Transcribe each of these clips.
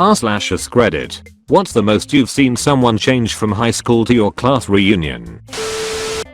r/AskReddit. What's the most you've seen someone change from high school to your class reunion?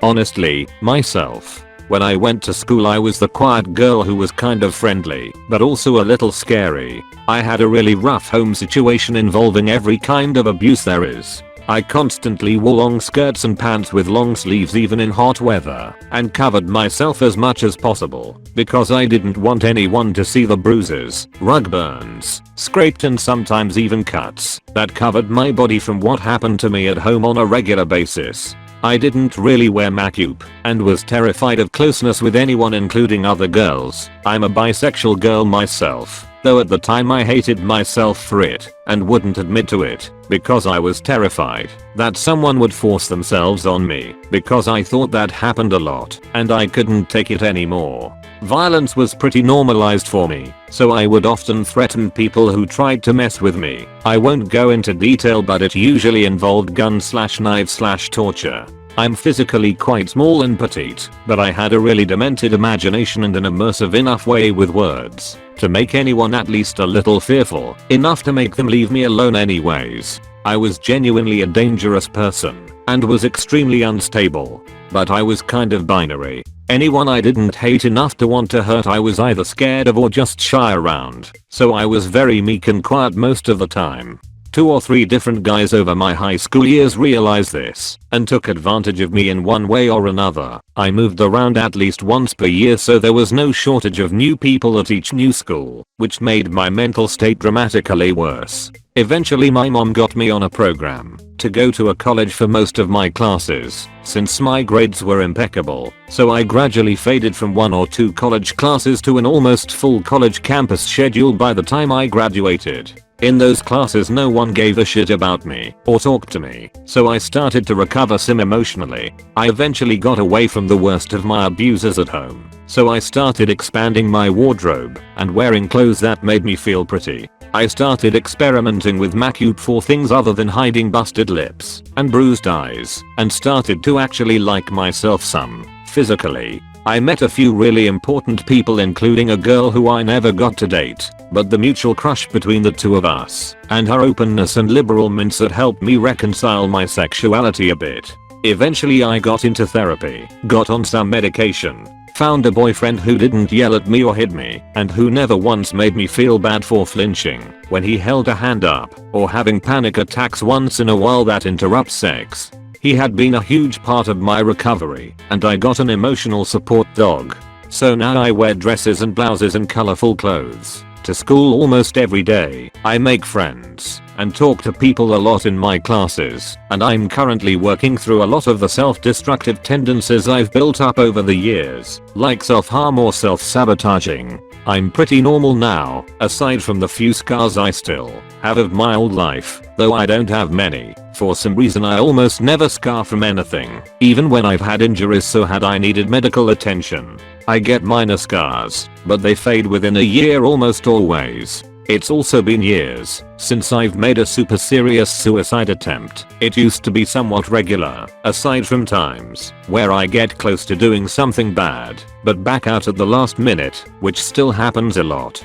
Honestly, myself. When I went to school I was the quiet girl who was kind of friendly, but also a little scary. I had a really rough home situation involving every kind of abuse there is. I constantly wore long skirts and pants with long sleeves even in hot weather, and covered myself as much as possible, because I didn't want anyone to see the bruises, rug burns, scraped and sometimes even cuts that covered my body from what happened to me at home on a regular basis. I didn't really wear makeup and was terrified of closeness with anyone including other girls. I'm a bisexual girl myself, though at the time I hated myself for it and wouldn't admit to it because I was terrified that someone would force themselves on me, because I thought that happened a lot and I couldn't take it anymore. Violence was pretty normalized for me, so I would often threaten people who tried to mess with me. I won't go into detail, but it usually involved gun/knife/torture. I'm physically quite small and petite, but I had a really demented imagination and an immersive enough way with words to make anyone at least a little fearful, enough to make them leave me alone anyways. I was genuinely a dangerous person and was extremely unstable, but I was kind of binary. Anyone I didn't hate enough to want to hurt I was either scared of or just shy around, so I was very meek and quiet most of the time. 2 or 3 different guys over my high school years realized this and took advantage of me in one way or another. I moved around at least once per year, so there was no shortage of new people at each new school, which made my mental state dramatically worse. Eventually my mom got me on a program to go to a college for most of my classes, since my grades were impeccable, so I gradually faded from 1 or 2 college classes to an almost full college campus schedule by the time I graduated. In those classes no one gave a shit about me or talked to me, so I started to recover some emotionally. I eventually got away from the worst of my abusers at home, so I started expanding my wardrobe and wearing clothes that made me feel pretty. I started experimenting with makeup for things other than hiding busted lips and bruised eyes, and started to actually like myself some, physically. I met a few really important people, including a girl who I never got to date, but the mutual crush between the two of us and her openness and liberal mindset helped me reconcile my sexuality a bit. Eventually I got into therapy, got on some medication, found a boyfriend who didn't yell at me or hit me, and who never once made me feel bad for flinching when he held a hand up or having panic attacks once in a while that interrupt sex. He had been a huge part of my recovery, and I got an emotional support dog. So now I wear dresses and blouses and colorful clothes to school almost every day. I make friends and talk to people a lot in my classes, and I'm currently working through a lot of the self-destructive tendencies I've built up over the years, like self-harm or self-sabotaging. I'm pretty normal now, aside from the few scars I still have of my old life, though I don't have many. For some reason I almost never scar from anything, even when I've had injuries, so had I needed medical attention. I get minor scars, but they fade within a year almost always. It's also been years since I've made a super serious suicide attempt. It used to be somewhat regular, aside from times where I get close to doing something bad, but back out at the last minute, which still happens a lot.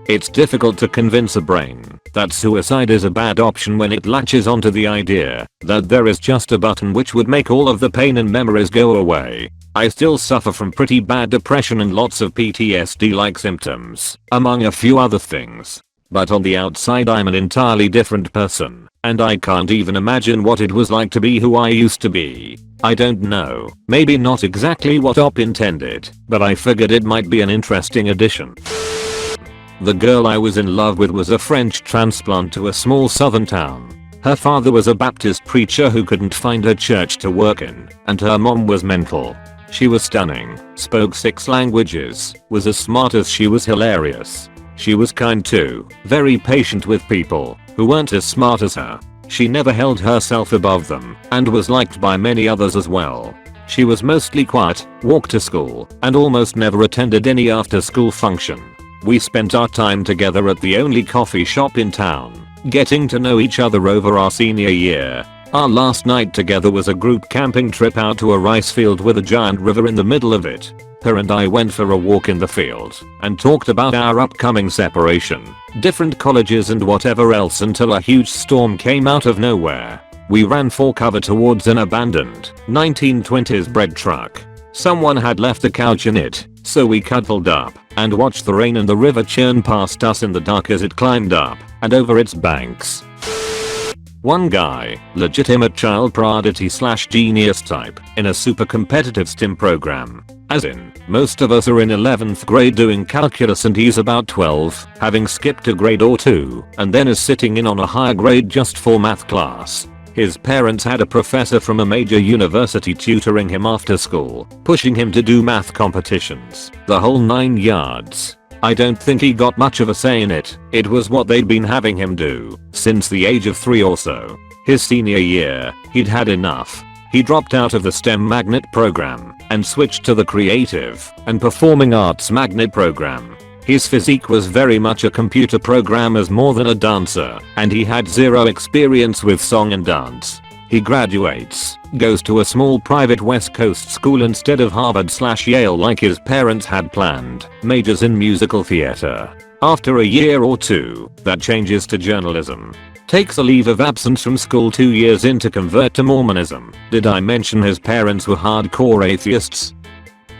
It's difficult to convince a brain that suicide is a bad option when it latches onto the idea that there is just a button which would make all of the pain and memories go away. I still suffer from pretty bad depression and lots of PTSD-like symptoms, among a few other things. But on the outside I'm an entirely different person, and I can't even imagine what it was like to be who I used to be. I don't know, maybe not exactly what Op intended, but I figured it might be an interesting addition. The girl I was in love with was a French transplant to a small southern town. Her father was a Baptist preacher who couldn't find a church to work in, and her mom was mental. She was stunning, spoke 6 languages, was as smart as she was hilarious. She was kind too, very patient with people who weren't as smart as her. She never held herself above them, and was liked by many others as well. She was mostly quiet, walked to school, and almost never attended any after-school function. We spent our time together at the only coffee shop in town, getting to know each other over our senior year. Our last night together was a group camping trip out to a rice field with a giant river in the middle of it. Her and I went for a walk in the field and talked about our upcoming separation, different colleges and whatever else until a huge storm came out of nowhere. We ran for cover towards an abandoned 1920s bread truck. Someone had left a couch in it, so we cuddled up and watched the rain and the river churn past us in the dark as it climbed up and over its banks. One guy, legitimate child prodigy / genius type, in a super competitive STEM program. As in, most of us are in 11th grade doing calculus and he's about 12, having skipped a grade or two, and then is sitting in on a higher grade just for math class. His parents had a professor from a major university tutoring him after school, pushing him to do math competitions, the whole 9 yards. I don't think he got much of a say in it. It was what they'd been having him do since the age of 3 or so. His senior year, he'd had enough. He dropped out of the STEM magnet program and switched to the creative and performing arts magnet program. His physique was very much a computer programmer's more than a dancer, and he had zero experience with song and dance. He graduates, goes to a small private West Coast school instead of Harvard / Yale like his parents had planned, majors in musical theater. After a year or two, that changes to journalism. Takes a leave of absence from school 2 years in to convert to Mormonism. Did I mention his parents were hardcore atheists?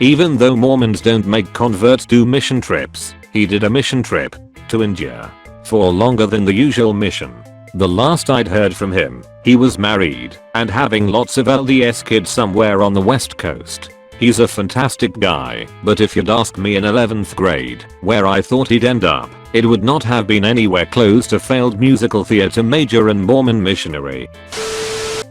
Even though Mormons don't make converts do mission trips, he did a mission trip to India for longer than the usual mission. The last I'd heard from him, he was married and having lots of LDS kids somewhere on the West Coast. He's a fantastic guy, but if you'd asked me in 11th grade where I thought he'd end up, it would not have been anywhere close to failed musical theater major and Mormon missionary.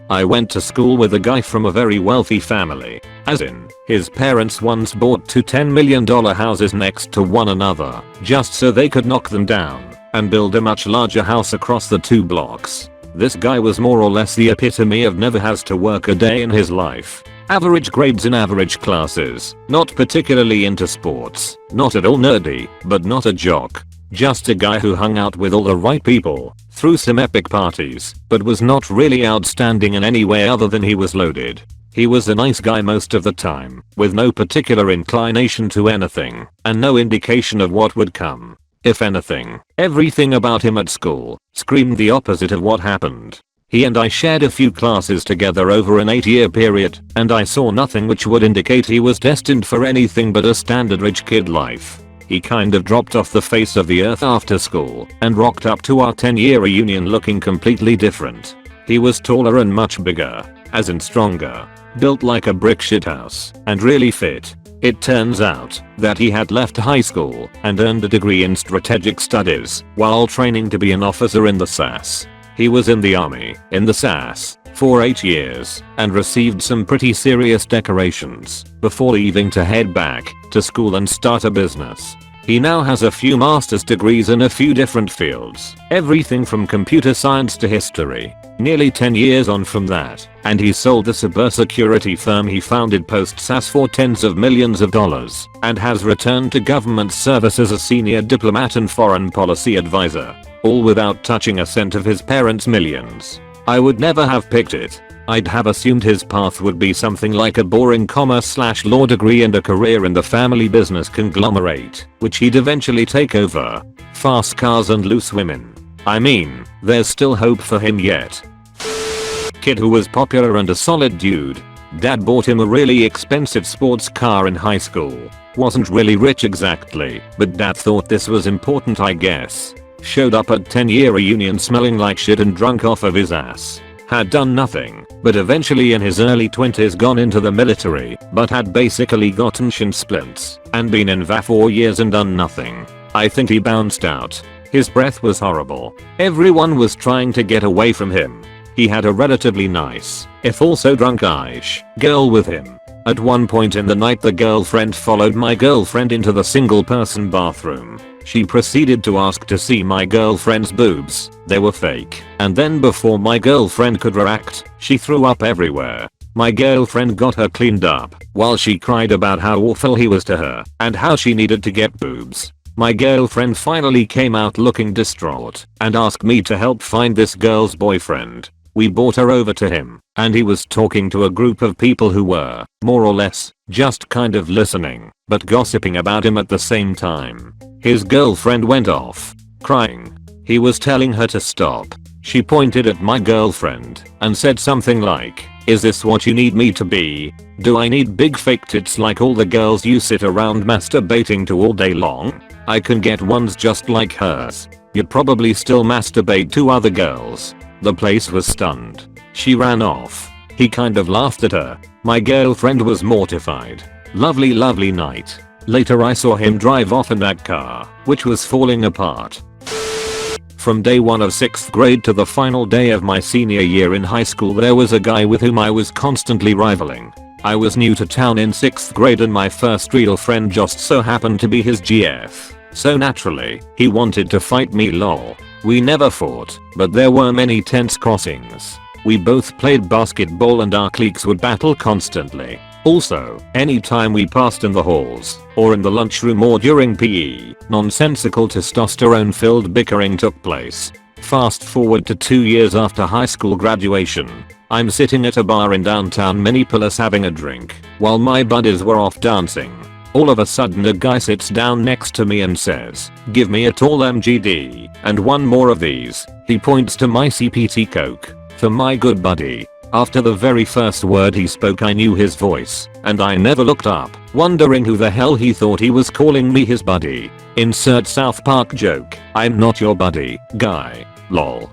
I went to school with a guy from a very wealthy family. As in, his parents once bought 2 $10 million houses next to one another, just so they could knock them down and build a much larger house across the 2 blocks. This guy was more or less the epitome of never has to work a day in his life. Average grades in average classes, not particularly into sports, not at all nerdy, but not a jock. Just a guy who hung out with all the right people, threw some epic parties, but was not really outstanding in any way other than he was loaded. He was a nice guy most of the time, with no particular inclination to anything, and no indication of what would come. If anything, everything about him at school screamed the opposite of what happened. He and I shared a few classes together over an 8-year period, and I saw nothing which would indicate he was destined for anything but a standard rich kid life. He kind of dropped off the face of the earth after school and rocked up to our 10-year reunion looking completely different. He was taller and much bigger, as in stronger, built like a brick shithouse, and really fit. It turns out that he had left high school and earned a degree in strategic studies while training to be an officer in the SAS. He was in the army, in the SAS, for 8 years, and received some pretty serious decorations before leaving to head back to school and start a business. He now has a few master's degrees in a few different fields, everything from computer science to history. Nearly 10 years on from that, and he sold the cybersecurity firm he founded post-SAS for tens of millions of dollars, and has returned to government service as a senior diplomat and foreign policy advisor, all without touching a cent of his parents' millions. I would never have picked it. I'd have assumed his path would be something like a boring commerce/law degree and a career in the family business conglomerate, which he'd eventually take over. Fast cars and loose women. I mean, there's still hope for him yet. Kid who was popular and a solid dude. Dad bought him a really expensive sports car in high school. Wasn't really rich exactly, but dad thought this was important I guess. Showed up at 10-year reunion smelling like shit and drunk off of his ass. Had done nothing, but eventually in his early 20s gone into the military, but had basically gotten shin splints and been in VA 4 years and done nothing. I think he bounced out. His breath was horrible. Everyone was trying to get away from him. He had a relatively nice, if also drunk-ish, girl with him. At one point in the night the girlfriend followed my girlfriend into the single-person bathroom. She proceeded to ask to see my girlfriend's boobs. They were fake. And then before my girlfriend could react, she threw up everywhere. My girlfriend got her cleaned up, while she cried about how awful he was to her, and how she needed to get boobs. My girlfriend finally came out looking distraught, and asked me to help find this girl's boyfriend. We brought her over to him, and he was talking to a group of people who were, more or less, just kind of listening, but gossiping about him at the same time. His girlfriend went off, crying. He was telling her to stop. She pointed at my girlfriend and said something like, "Is this what you need me to be? Do I need big fake tits like all the girls you sit around masturbating to all day long? I can get ones just like hers. You'd probably still masturbate to other girls." The place was stunned. She ran off. He kind of laughed at her. My girlfriend was mortified. Lovely night. Later I saw him drive off in that car, which was falling apart. From day 1 of 6th grade to the final day of my senior year in high school, there was a guy with whom I was constantly rivaling. I was new to town in 6th grade and my first real friend just so happened to be his GF. So naturally, he wanted to fight me lol. We never fought, but there were many tense crossings. We both played basketball and our cliques would battle constantly. Also, anytime we passed in the halls, or in the lunchroom or during PE, nonsensical testosterone-filled bickering took place. Fast forward to 2 years after high school graduation. I'm sitting at a bar in downtown Minneapolis having a drink, while my buddies were off dancing. All of a sudden a guy sits down next to me and says, "Give me a tall MGD, and one more of these." He points to my CPT Coke. For my good buddy. After the very first word he spoke I knew his voice, and I never looked up, wondering who the hell he thought he was calling me his buddy. Insert South Park joke, "I'm not your buddy, guy, lol."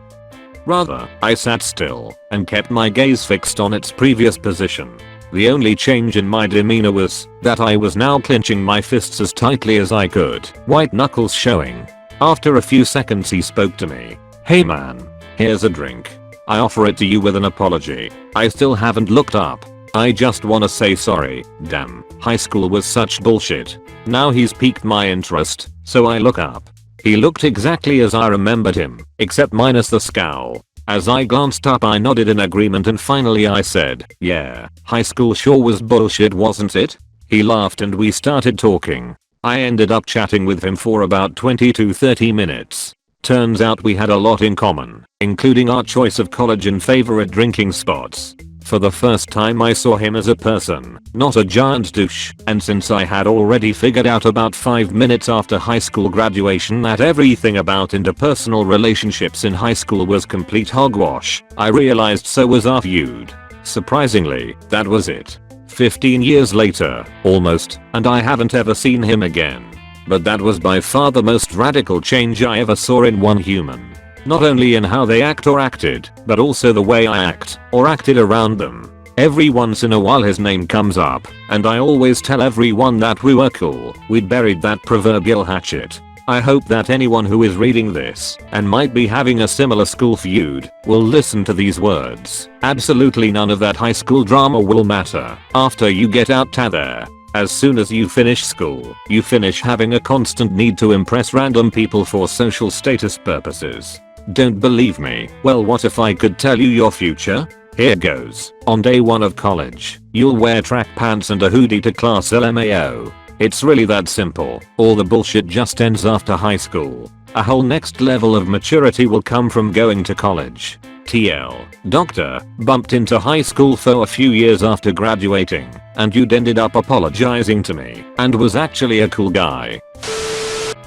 Rather, I sat still and kept my gaze fixed on its previous position. The only change in my demeanor was that I was now clenching my fists as tightly as I could, white knuckles showing. After a few seconds he spoke to me. "Hey man, here's a drink. I offer it to you with an apology. I still haven't looked up. I just wanna say sorry. Damn, high school was such bullshit." Now he's piqued my interest, so I look up. He looked exactly as I remembered him, except minus the scowl. As I glanced up I nodded in agreement and finally I said, "Yeah, high school sure was bullshit, wasn't it?" He laughed and we started talking. I ended up chatting with him for about 20 to 30 minutes. Turns out we had a lot in common, including our choice of college and favorite drinking spots. For the first time I saw him as a person, not a giant douche, and since I had already figured out about 5 minutes after high school graduation that everything about interpersonal relationships in high school was complete hogwash, I realized so was our feud. Surprisingly, that was it. 15 years later, almost, and I haven't ever seen him again. But that was by far the most radical change I ever saw in one human. Not only in how they act or acted, but also the way I act, or acted around them. Every once in a while his name comes up, and I always tell everyone that we were cool, we'd buried that proverbial hatchet. I hope that anyone who is reading this, and might be having a similar school feud, will listen to these words. Absolutely none of that high school drama will matter after you get out there. As soon as you finish school, you finish having a constant need to impress random people for social status purposes. Don't believe me? Well, what if I could tell you your future? Here goes. On day 1 of college, you'll wear track pants and a hoodie to class LMAO. It's really that simple. All the bullshit just ends after high school. A whole next level of maturity will come from going to college. TL. Doctor, bumped into high school for a few years after graduating, and you'd ended up apologizing to me, and was actually a cool guy.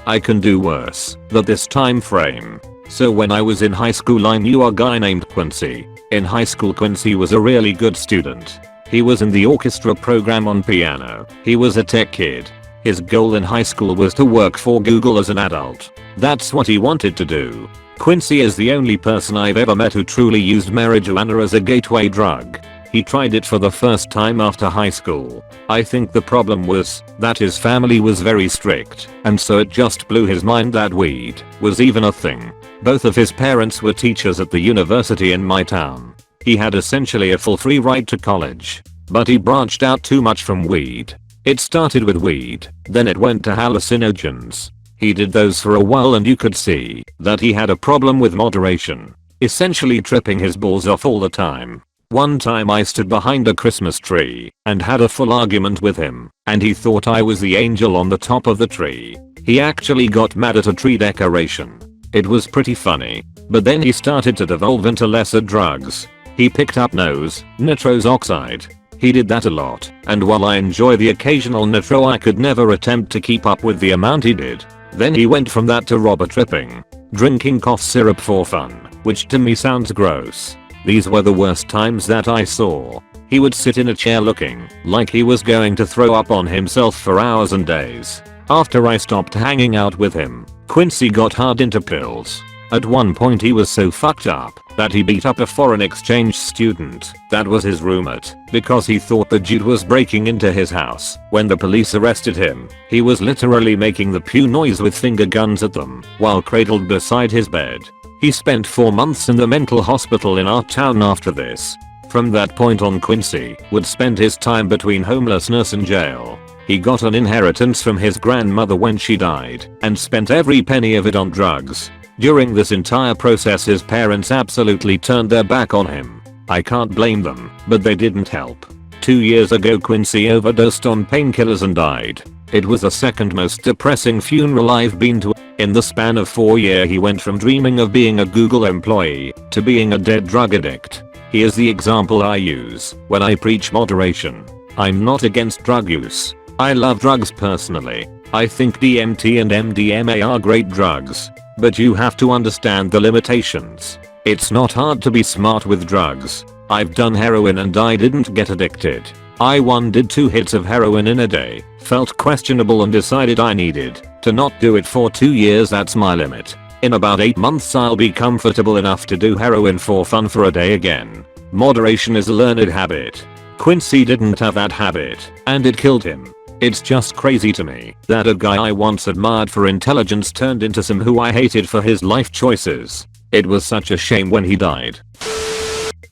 I can do worse, but this time frame. So when I was in high school I knew a guy named Quincy. In high school Quincy was a really good student. He was in the orchestra program on piano. He was a tech kid. His goal in high school was to work for Google as an adult. That's what he wanted to do. Quincy is the only person I've ever met who truly used marijuana as a gateway drug. He tried it for the first time after high school. I think the problem was that his family was very strict, and so it just blew his mind that weed was even a thing. Both of his parents were teachers at the university in my town. He had essentially a full free ride to college, but he branched out too much from weed. It started with weed, then it went to hallucinogens. He did those for a while and you could see that he had a problem with moderation, essentially tripping his balls off all the time. One time I stood behind a Christmas tree and had a full argument with him, and he thought I was the angel on the top of the tree. He actually got mad at a tree decoration. It was pretty funny, but then he started to devolve into lesser drugs. He picked up nitrous oxide. He did that a lot, and while I enjoy the occasional nitro I could never attempt to keep up with the amount he did. Then he went from that to robber tripping. drinking cough syrup for fun, which to me sounds gross. These were the worst times that I saw. He would sit in a chair looking like he was going to throw up on himself for hours and days. After I stopped hanging out with him, Quincy got hard into pills. At one point he was so fucked up that he beat up a foreign exchange student that was his roommate because he thought the dude was breaking into his house. When the police arrested him, he was literally making the pew noise with finger guns at them while cradled beside his bed. He spent 4 months in the mental hospital in our town after this. From that point on, Quincy would spend his time between homelessness and jail. He got an inheritance from his grandmother when she died and spent every penny of it on drugs. During this entire process his parents absolutely turned their back on him. I can't blame them, but they didn't help. 2 years ago Quincy overdosed on painkillers and died. It was the second most depressing funeral I've been to. In the span of 4 years he went from dreaming of being a Google employee to being a dead drug addict. He is the example I use when I preach moderation. I'm not against drug use. I love drugs personally. I think DMT and MDMA are great drugs. But you have to understand the limitations. It's not hard to be smart with drugs. I've done heroin and I didn't get addicted. I did 2 hits of heroin in a day, felt questionable and decided I needed to not do it for 2 years. That's my limit. In about 8 months I'll be comfortable enough to do heroin for fun for a day again. Moderation is a learned habit. Quincy didn't have that habit, and it killed him. It's just crazy to me that a guy I once admired for intelligence turned into some who I hated for his life choices. It was such a shame when he died.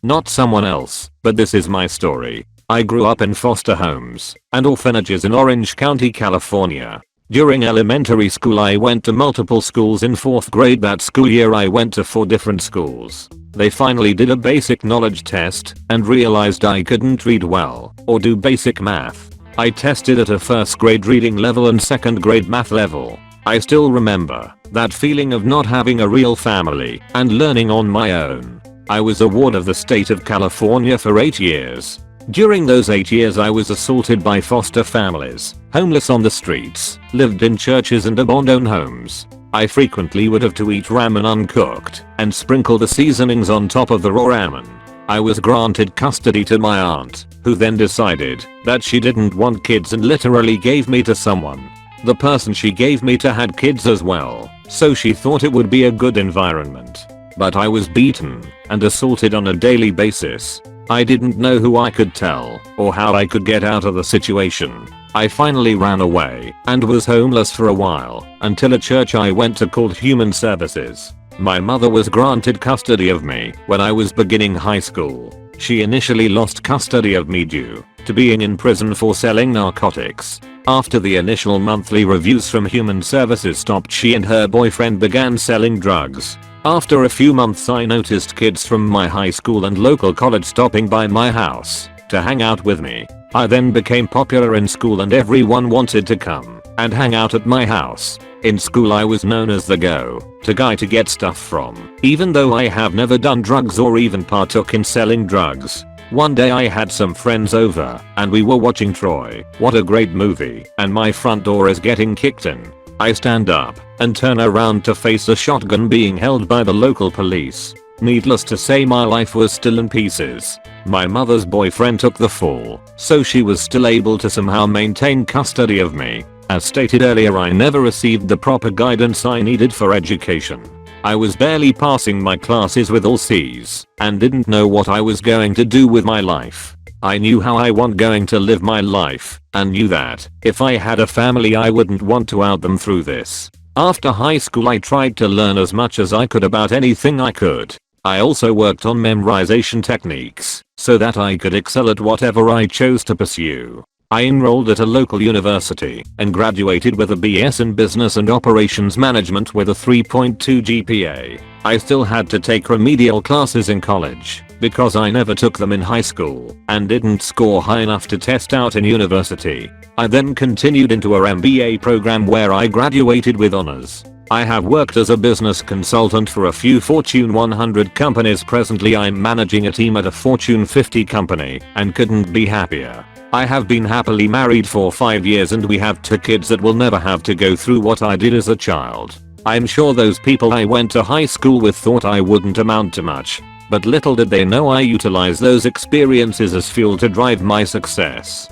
Not someone else, but this is my story. I grew up in foster homes and orphanages in Orange County, California. During elementary school I went to multiple schools. In 4th grade that school year I went to 4 different schools. They finally did a basic knowledge test and realized I couldn't read well or do basic math. I tested at a 1st grade reading level and 2nd grade math level. I still remember that feeling of not having a real family and learning on my own. I was a ward of the state of California for 8 years. During those 8 years I was assaulted by foster families, homeless on the streets, lived in churches and abandoned homes. I frequently would have to eat ramen uncooked and sprinkle the seasonings on top of the raw ramen. I was granted custody to my aunt, who then decided that she didn't want kids and literally gave me to someone. The person she gave me to had kids as well, so she thought it would be a good environment. But I was beaten and assaulted on a daily basis. I didn't know who I could tell or how I could get out of the situation. I finally ran away and was homeless for a while until a church I went to called Human Services. My mother was granted custody of me when I was beginning high school. She initially lost custody of me due to being in prison for selling narcotics. After the initial monthly reviews from Human Services stopped, she and her boyfriend began selling drugs. After a few months I noticed kids from my high school and local college stopping by my house to hang out with me. I then became popular in school and everyone wanted to come and hang out at my house. In school I was known as the go-to guy to get stuff from, even though I have never done drugs or even partook in selling drugs. One day I had some friends over and we were watching Troy. What a great movie, and my front door is getting kicked in. I stand up and turn around to face a shotgun being held by the local police. Needless to say my life was still in pieces. My mother's boyfriend took the fall, so she was still able to somehow maintain custody of me. As stated earlier, I never received the proper guidance I needed for education. I was barely passing my classes with all C's and didn't know what I was going to do with my life. I knew how I want going to live my life and knew that if I had a family I wouldn't want to out them through this. After high school I tried to learn as much as I could about anything I could. I also worked on memorization techniques so that I could excel at whatever I chose to pursue. I enrolled at a local university and graduated with a BS in Business and Operations Management with a 3.2 GPA. I still had to take remedial classes in college because I never took them in high school and didn't score high enough to test out in university. I then continued into our MBA program where I graduated with honors. I have worked as a business consultant for a few Fortune 100 companies. Presently I'm managing a team at a Fortune 50 company and couldn't be happier. I have been happily married for 5 years and we have 2 kids that will never have to go through what I did as a child. I'm sure those people I went to high school with thought I wouldn't amount to much, but little did they know I utilize those experiences as fuel to drive my success.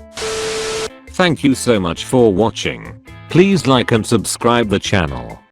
Thank you so much for watching. Please like and subscribe the channel.